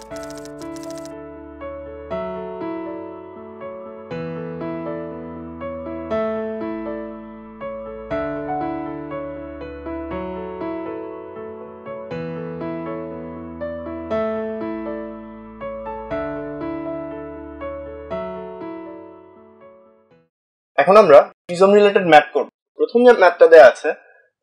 এখন আমরা prism related math করব। প্রথম যে ম্যাথটা দেয়া আছে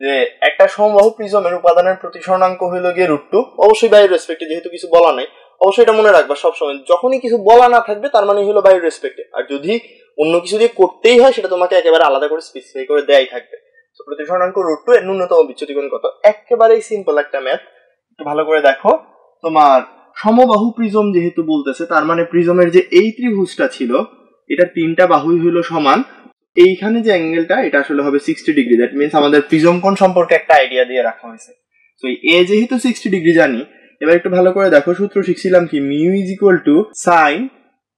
যে একটা সমবাহু প্রিজমের উপাদানের প্রতিসরণাঙ্ক হইল গিয়ে √2, অবশ্যই বাইরের রেসপেক্টে, যেহেতু কিছু বলা নাই অবশ্যই এটা মনে রাখবা সবসময়, যখনই কিছু বলা না থাকবে তার মানে হলো বাইরের রেসপেক্টে, আর যদি অন্য কিছু দিয়ে করতেই হয় সেটা তোমাকে একেবারে আলাদা করে স্পেসিফাই করে দেয়াই থাকবে। তো প্রতিসরণাঙ্ক √2 এর ন্যূনতম বিচ্যুতি কোণ কত? একেবারেই সিম্পল একটা ম্যাথ, একটু ভালো করে দেখো। তোমার সমবাহু প্রিজম যেহেতু বলতেছে, তার মানে প্রিজমের যে এই ত্রিভুজটা ছিল এটা তিনটা বাহুই হলো সমান, এইখানে যে অ্যাঙ্গেলটা এটা আসলে হবে 60 ডিগ্রি। দ্যাট মিন্স আমাদের প্রিজম কোণ সম্পর্কে একটা আইডিয়া দিয়ে রাখা হয়েছে। তো এ যেহেতু 60 ডিগ্রি জানি, এবার একটু ভালো করে দেখো, সূত্র শিখছিলাম কি, mu is equal to sine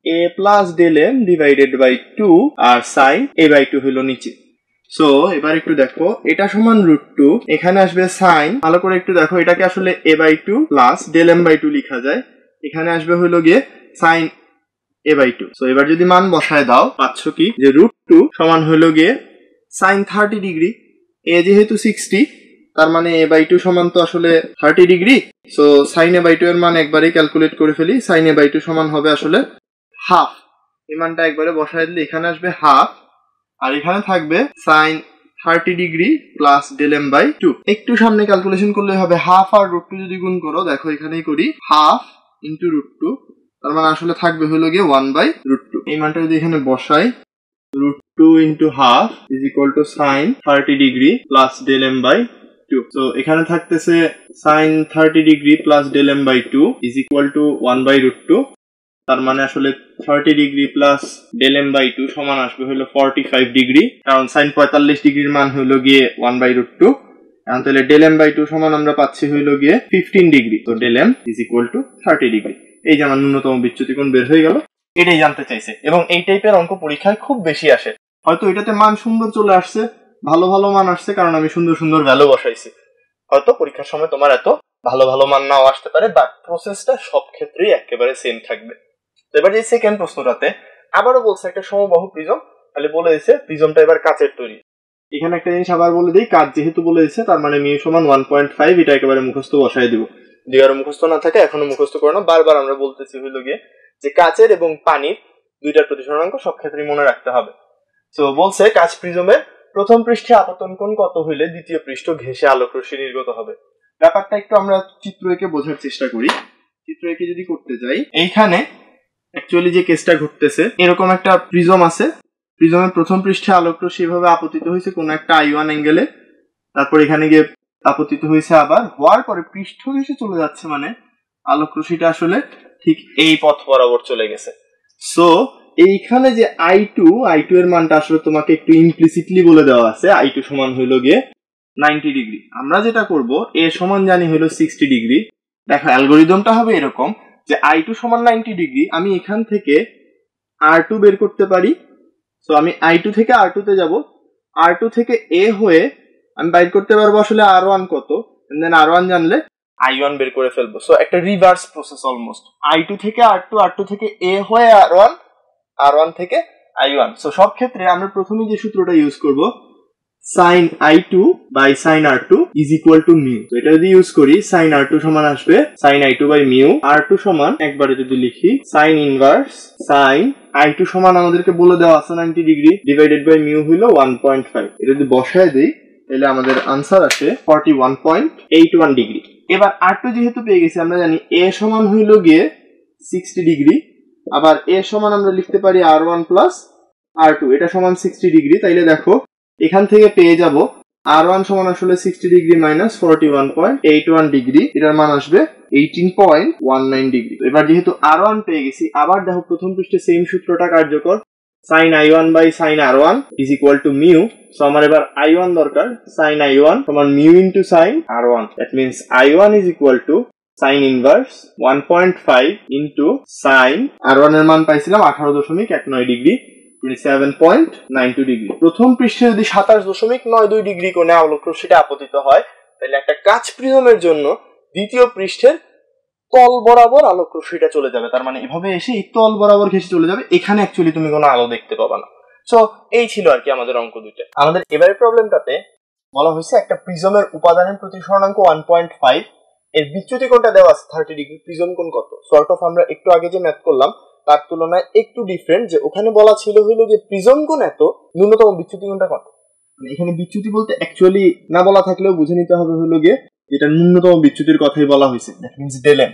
A plus del M divided by 2, আর সাইন এ বাই 2 হলো নিচে। সো এবার একটু দেখো, এটা সমান √2, এখানে আসবে সাইন, ভালো করে একটু দেখো, এটাকে আসলে a by 2 plus del M by 2 লেখা যায়, এখানে আসবে হলো গিয়ে সাইন এ বাই 2। সো এবার যদি মান বসায় দাও পাচ্ছ কি, যে √2 সমান হলো গিয়ে সাইন 30 ডিগ্রি, এ যেহেতু 60 তার মানে এ বাই 2 সমান তো আসলে 30 degree. So sine A by 2 এর মান একবারে ক্যালকুলেট করে ফেলি, সাইন এ বাই 2 সমান হবে আসলে হাফ। এই মানটা একবারে বসায় দিলে এখানে আসবে হাফ, আর এখানে থাকবে sine 30 degree plus del M by 2। একটু সামনে ক্যালকুলেশন করলে হবে হাফ আর √2 যদি গুণ করো, দেখো এখানেই করি, হাফ ইন্টু √2, তার মানে আসলে থাকবে হলো গিয়ে 1/√2। এই মানটা যদি এখানে বসাই, √2 into half is equal to sine 30 degree plus del M by 2। তো এখানে থাকতেছে sine 30 degree plus del M by 2 is equal to 1/√2, তার মানে আসলে 30 degree plus del M by 2 সমান আসবে হলো 45 ডিগ্রি, কারণ সাইন 45 ডিগ্রির মান হলো গিয়ে 1/√2। এখন তাহলে ডেল এম বাই 2 সমান আমরা পাচ্ছি হইলো গিয়ে 15 ডিগ্রি। তো del M is equal to 30 degree. এই যে আমার ন্যূনতম বিচ্যুতি কোণ বের হয়ে গেল, এটাই জানতে চাইছে। এবং এই টাইপের অঙ্ক পরীক্ষায় খুব বেশি আসে। হয়তো এটাতে মান সুন্দর চলে আসছে, ভালো ভালো মান আসছে, কারণ আমি সুন্দর সুন্দর ভ্যালু বসাইছি। হয়তো পরীক্ষার সময় তোমার এত ভালো ভালো মান নাও আসতে পারে, বাট প্রসেসটা সব ক্ষেত্রেই একেবারে সেম থাকবে। এবার যে সেকেন্ড প্রশ্নটাতে আবারও বলছে একটা সমবাহু প্রিজম, তাহলে বলে দিয়েছে প্রিজমটা এবার কাচের তৈরি। এখানে একটা জিনিস আবার বলে দিই, কাচ যেহেতু বলে দিয়েছে তার মানে মিউ সমান 1.5, এটা একেবারে মুখস্থ বসাই দিব। যদি আরো মুখস্থ না থাকে এখনো মুখস্থ করে না, বারবার আমরা বলতেছি হইল গিয়ে যে কাচের এবং পানির দুইটার প্রতিসরণাঙ্ক সব ক্ষেত্রেই মনে রাখতে হবে। তো বলছে কাচ প্রিজমের প্রথম পৃষ্ঠে আপতন কোণ কত হইলে দ্বিতীয় পৃষ্ঠ ঘেঁষে আলোক রশ্মি নির্গত হবে। ব্যাপারটা একটু আমরা চিত্র এঁকে বোঝার চেষ্টা করি। চিত্র এঁকে যদি করতে যাই, এইখানে অ্যাকচুয়ালি যে কেসটা ঘটতেছে, এরকম একটা প্রিজম আছে, প্রিজমের প্রথম পৃষ্ঠে আলোক রশ্মি এভাবে আপতিত হয়েছে কোন একটা I1 অ্যাঙ্গেলে, তারপর এখানে গিয়ে আপতিত হয়েছে, আবার হওয়ার পরে পৃষ্ঠ ঘেঁষে চলে যাচ্ছে, মানে আলোক রশ্মিটা আসলে ঠিক এই পথ বরাবর চলে গেছে। সো এইখানে যে I2 এর মানটা আসলে তোমাকে একটু ইমপ্লিসিটলি বলে দেওয়া আছে, I2 সমান হইলো গিয়ে 90 ডিগ্রি। আমরা যেটা করব, এ সমান জানি হইলো 60 ডিগ্রি। দেখো অ্যালগোরিদমটা হবে এরকম যে I2 সমান 90 ডিগ্রি, আমি এখান থেকে R2 বের করতে পারি। সো আমি I2 থেকে R2 তে যাব, R2 থেকে A হয়ে আমি বাইর করতে পারবো আসলে R1 কত, এন্ড দেন R1 জানলে I1 বের করে ফেলবো। সো একটা রিভার্স প্রসেস অলমোস্ট, I2 থেকে R2 থেকে A হয়ে R1 থেকে I1। সো সব ক্ষেত্রে আমরা প্রথমে যে সূত্রটা ইউজ করব, sin I2 by sin R2 is equal to mu. তো এটা যদি ইউজ করি, sin R2 সমান আসবে sin I2 by mu. R2 সমান একবারে যদি লিখি sin ইনভার্স sin I2 সমান আমাদেরকে বলে দেওয়া আছে 90 ডিগ্রি ডিভাইডেড বাই মিউ হইলো 1.5। এটা যদি বসায় দেই তাহলে আমাদের আনসার আসে 41.81 ডিগ্রি। এবার R2 যেহেতু পেয়ে গেছি, আমরা জানি A সমান হইলো গিয়ে 60 ডিগ্রি, আবার A সমান আমরা লিখতে পারি R1 প্লাস R2, এটা সমান 60 ডিগ্রি। তাইলে দেখো এখান থেকে পেয়ে যাব R1 সমান আসলে 60 ডিগ্রি মাইনাস 41.81 ডিগ্রি, এটার মান আসবে 18.19 ডিগ্রি। এবার যেহেতু R1 পেয়ে গেছি, আবার দেখো প্রথম পৃষ্ঠে সেম সূত্রটা কার্যকর, sin I1 by sin R1 is equal to mu. So আমার এবার I1 দরকার, sin I1 সমান mu into sin R1। That means I1 is equal to sin inverse 1.5 into sin R1 এর মান পাইছিলাম 18.19 ডিগ্রি, 27.92 ডিগ্রি। প্রথম পৃষ্ঠে যদি 27.92 ডিগ্রি কোণে আলোক রশ্মিটা আপতিত হয়, তাহলে একটা কাচ প্রিজমের জন্য দ্বিতীয় পৃষ্ঠের তল বরাবর আলোক রশ্মিটা চলে যাবে, তার মানে এভাবে এসে এই তল বরাবর ঘেসে চলে যাবে, এখানে অ্যাকচুয়ালি তুমি কোনো আলো দেখতে পাবা না। সো এই ছিল আর কি আমাদের অঙ্ক দুইটা। আমাদের এবারের প্রবলেমটাতে বলা হয়েছে একটা প্রিজমের উপাদানের প্রতিসরণাঙ্ক 1.5, এর বিচ্যুতি কোণটা দেওয়া আছে 30 ডিগ্রি, প্রিজম কোণ কত? সর্ট অফ আমরা একটু আগে যে ম্যাথ করলাম তার তুলনায় একটু ডিফারেন্ট, যে ওখানে বলা ছিল হলো যে প্রিজম কোণ এত, ন্যূনতম বিচ্যুতি কোণটা কত। মানে এখানে বিচ্যুতি বলতে অ্যাকচুয়ালি না বলা থাকলেও বুঝে নিতে হবে হলো গিয়ে যেটা ন্যূনতম বিচ্যুতির কথাই বলা হয়েছে, that means del M.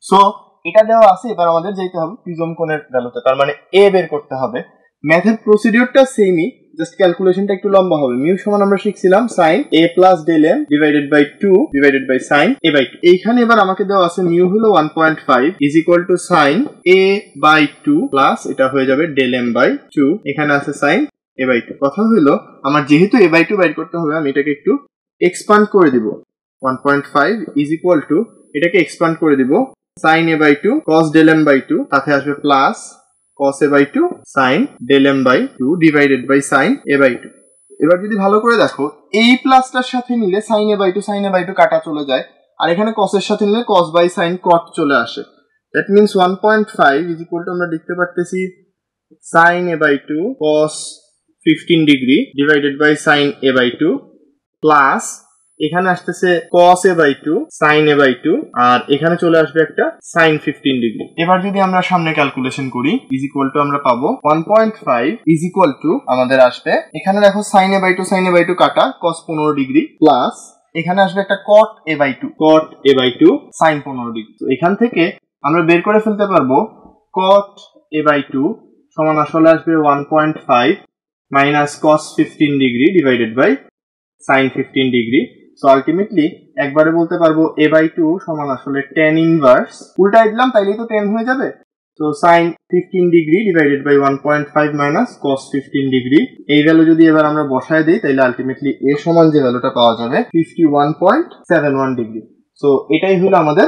So এটা দেওয়া আছে, এবার আমাদের যেতে হবে প্রিজম কোণের ভ্যালুতে, তার মানে এ বের করতে হবে। ম্যাথের প্রসিডিউরটা সেমই, জাস্ট ক্যালকুলেশনটা একটু লম্বা হবে। মিউ সমান আমরা শিখছিলাম sin a plus del M divided by 2 divided by sin a by 2। এইখানে এবার আমাকে দেওয়া আছে মিউ হলো 1.5 is equal to sin a by 2 plus এটা হয়ে যাবে ডেল এম বাই 2, এখানে আছে sin a বাই 2। কথা হলো আমার যেহেতু a বাই 2 বাইর করতে হবে, আমি এটাকে একটু এক্সপান্ড করে দিব। 1.5 ইজ ইকুয়াল টু এটাকে এক্সপান্ড করে দিব sin a by 2 cos del M by 2, সাথে আসবে plus cos a by 2 sin del m by 2 divided by sin a by 2। এবার যদি ভালো করে দেখো এই প্লাসটার সাথে নিলে sin a by 2 কাটা চলে যায়, আর এখানে cos এর সাথে নিলে cos by sin cot চলে আসে। That means 1.5 is equal to আমরা লিখতে পারতেছি sin a by 2 cos 15 degree divided by sin a by 2 plus এখানে আসতেছে cos a by 2 sin a by 2, আর এখানে চলে আসবে একটা sin 15 ডিগ্রি। এবার যদি আমরা সামনে ক্যালকুলেশন করি ইজ ইকুয়াল টু আমরা পাবো 1.5 ইজ ইকুয়াল টু আমাদের আসবে, এখানে দেখো sin a by 2 কাটা cos 15 ডিগ্রি প্লাস এখানে আসবে একটা cot a by 2 sin 15 degree. তো এখান থেকে আমরা বের করে ফেলতে পারবো cot a by 2 সমান আসলে আসবে 1.5 minus cos 15 degree divided by sin 15 degree. So ultimately একবারে বলতে পারবো a by 2 সমান আসলে tan ইনভার্স, উল্টাই দিলাম তাইলেই তো tan হয়ে যাবে। তো sin 15 degree divided by 1.5 minus cos 15 degree, এই ভ্যালু যদি এবার আমরা বসায় দেই তাহলে আলটিমেটলি a সমান যে ভ্যালুটা পাওয়া যাবে 51.71 ডিগ্রি। সো এটাই হলো আমাদের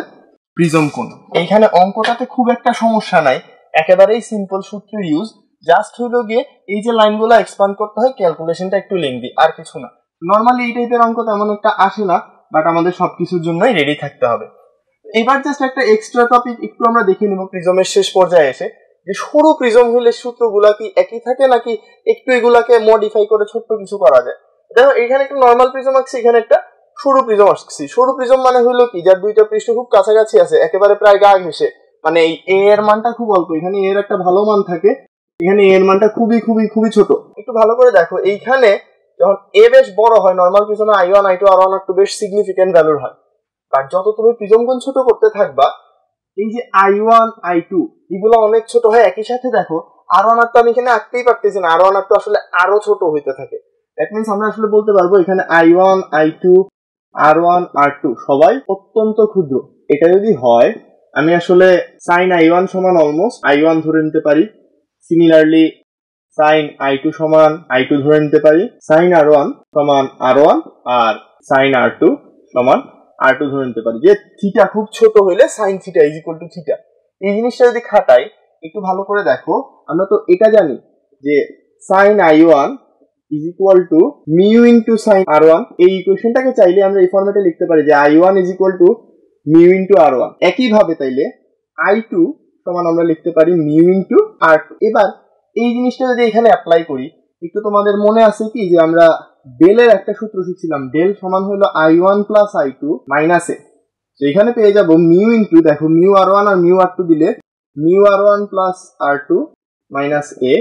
প্রিজম কোণ। এইখানে অঙ্কটাতে খুব একটা সমস্যা নাই, একেবারেই সিম্পল সূত্রের ইউজ, জাস্ট হলো গিয়ে এই যে লাইনগুলো এক্সপ্যান্ড করতে হয়, ক্যালকুলেশনটা একটু লেংদি, আর কিছু না। নর্মালি এই টাইপের অঙ্ক তেমন একটা আসে না, বাট আমাদের সবকিছুর জন্যই রেডি থাকতে হবে। এবার জাস্ট একটা এক্সট্রা টপিক একটু আমরা দেখে নিব প্রিজমের শেষ পর্যায়ে এসে, যে সরু প্রিজম হলে সূত্রগুলা কি একই থাকে নাকি একটু এগুলাকে মডিফাই করে ছোট্ট কিছু করা যায়। দেখো এখানে একটা নর্মাল প্রিজম আসছে, এখানে একটা সরু প্রিজম আসছে। সরু প্রিজম মানে হলো কি, যার দুইটা পৃষ্ঠ খুব কাছাকাছি আছে, একেবারে প্রায় গা ঘেঁষে, মানে এই এ এর মানটা খুব অল্প, এখানে এর একটা ভালো মান থাকে, এখানে এর মানটা খুবই খুবই খুবই ছোট। একটু ভালো করে দেখো এইখানে যখন এ বেশ বড় হয় normal প্রিজমে i1 i2 r1 r2 বেশ সিগনিফিক্যান্ট ভ্যালুর হয়, আর যত তুমি প্রিজম কোণ ছোট করতে থাকবা এই যে i1 i2 এগুলো অনেক ছোট হয়। একই সাথে দেখো r1 r2 আমি এখানে আঁকতেই পারতেছি না, r1 r2 আসলে আরো ছোট হইতে থাকে। দ্যাট মিন্স আমরা আসলে বলতে পারবো এখানে i1 i2 r1 r2 সবাই অত্যন্ত ক্ষুদ্র। এটা যদি হয় আমি আসলে sin i1 সমান অলমোস্ট i1 ধরে নিতে পারি, সিমিলারলি sin i2 সমান i2 ধরে নিতে পারি, sin r1 সমান r1 আর sin r2 সমান r2 ধরে নিতে পারি। যে থিটা খুব ছোট হইলে sin theta is equal two theta. এই জিনিসটা যদি খাটাই একটু ভালো করে দেখো, আমরা তো এটা জানি যে sin i1 is equal to mu into sin r1। এই ইকুয়েশনটাকে চাইলে আমরা এই ফরম্যাটে লিখতে পারি যে i1 is equal to mu into r1। একই ভাবে তাইলে i2 সমান আমরা লিখতে পারি মিউ ইনটু r2। এবার এই জিনিসটা যদি এখানে অ্যাপ্লাই করি, একটু তোমাদের মনে আছে কি যে আমরা ডেলের একটা সূত্র শিখছিলাম, ডেল সমান হলো i1 প্লাস i2 মাইনাস এ। তো এখানে পেয়ে যাবো মিউ ইনটু, দেখো মিউ r1 আর মিউ r2 দিলে mu r1 plus r2 minus এ,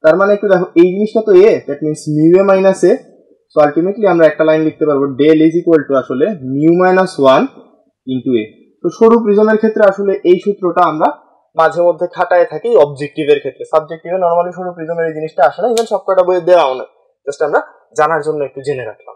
তার মানে একটু দেখো এই জিনিসটা তো a, that means mu a minus a. So ultimately আমরা একটা লাইন লিখতে পারবো ডেল ইজ ইকুয়াল টু আসলে মিউ মাইনাস 1 ইনটু এ। তো সরু প্রিজমের ক্ষেত্রে আসলে এই সূত্রটা আমরা মাঝে মধ্যে খাটায় থাকি অবজেক্টিভের ক্ষেত্রে। সাবজেক্টিভে নরমালি সরু প্রিজমের এই জিনিসটা আসে না, ইভেন সবকটা বইয়ে দেওয়াও না, জাস্ট আমরা জানার জন্য একটু জেনে রাখলাম।